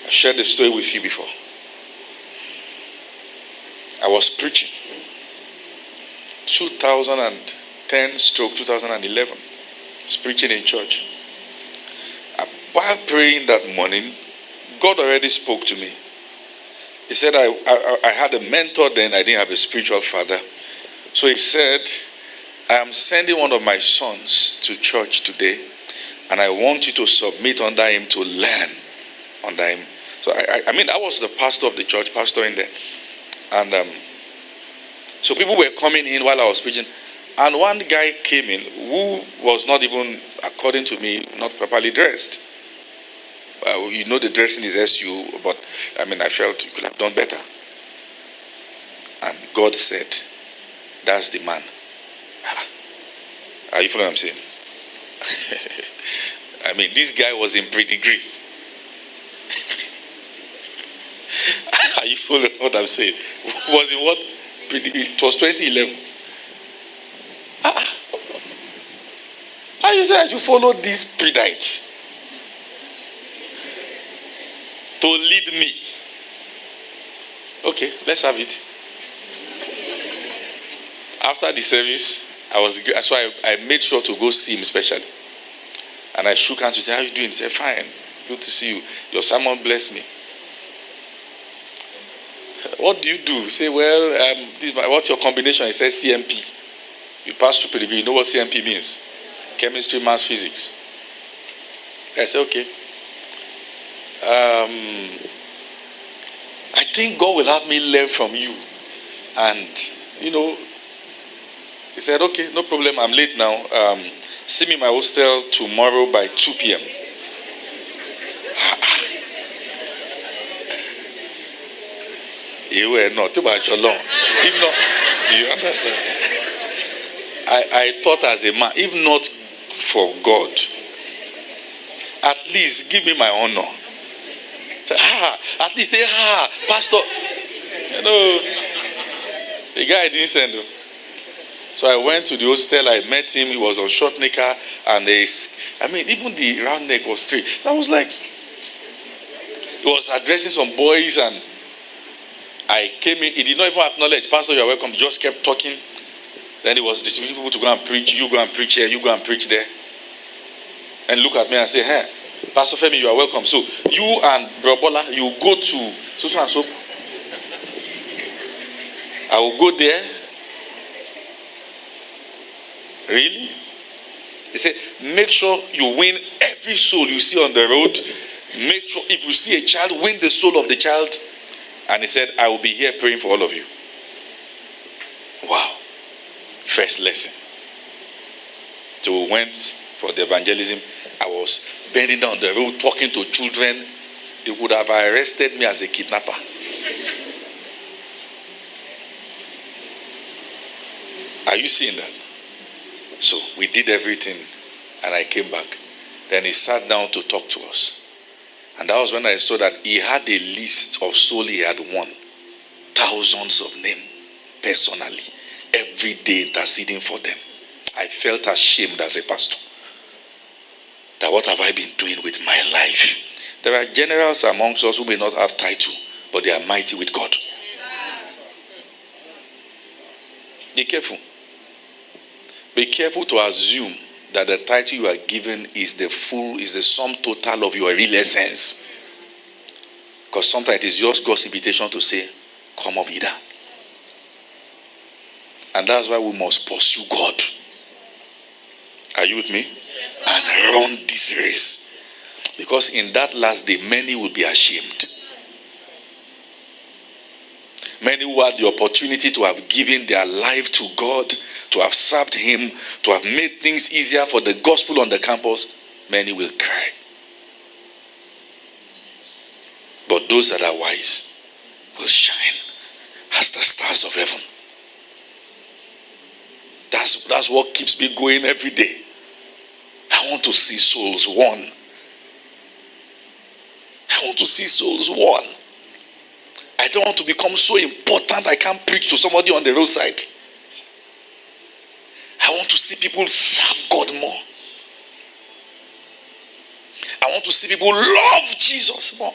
I shared the story with you before. I was preaching 2010/2011. I was preaching in church. While praying that morning, God already spoke to me. He said, I had a mentor then. I didn't have a spiritual father. So he said, I am sending one of my sons to church today, and I want you to submit under him, to learn under him. So I was the pastor of the church, pastor in there. And so people were coming in while I was preaching. And one guy came in who was not even, according to me, not properly dressed. The dressing is SU, but I felt you could have done better. And God said, that's the man. Are you following what I'm saying? This guy was in pre-degree. Are you following what I'm saying? Was in what? Pre-degree. It was 2011. How you say I should follow this predite to lead me? Okay, let's have it. After the service, I made sure to go see him specially. And I shook hands with him. How are you doing? He said, fine. Good to see you. Your sermon blessed me. What do you do? Say, well, what's your combination? He says CMP. You pass through pedigrí. You know what CMP means? Chemistry, maths, physics. I said, okay. I think God will have me learn from you. And, he said, okay, no problem. I'm late now. See me in my hostel tomorrow by 2 p.m. You were not too much alone. If not, do you understand? I thought as a man, if not for God, at least give me my honor. Say, at least say, Pastor. The guy didn't send him. So I went to the hostel, I met him, he was on short knicker, and even the round neck was straight. I was like, he was addressing some boys, and I came in, he did not even acknowledge, Pastor, you are welcome. He just kept talking. Then he was distributing people to go and preach. You go and preach here, you go and preach there. And look at me and say, hey, Pastor Femi, you are welcome. So you and Bro Bola, you go to so and so. I will go there. Really? He said, make sure you win every soul you see on the road. Make sure if you see a child, win the soul of the child. And he said, I will be here praying for all of you. Wow. First lesson. So we went for the evangelism. I was bending down the road talking to children. They would have arrested me as a kidnapper. Are you seeing that? So we did everything and I came back. Then he sat down to talk to us. And that was when I saw that he had a list of souls he had won. Thousands of names personally. Every day interceding for them. I felt ashamed as a pastor. That what have I been doing with my life? There are generals amongst us who may not have title, but they are mighty with God. Be careful. Be careful to assume that the title you are given is the sum total of your real essence. Because sometimes it is just God's invitation to say, come up hither. And that's why we must pursue God. Are you with me? And run this race. Because in that last day, many will be ashamed. Many who had the opportunity to have given their life to God, to have served Him, to have made things easier for the gospel on the campus, many will cry. But those that are wise will shine as the stars of heaven. That's what keeps me going every day. I want to see souls won. I want to see souls won. I don't want to become so important I can't preach to somebody on the roadside. I want to see people serve God more. I want to see people love Jesus more.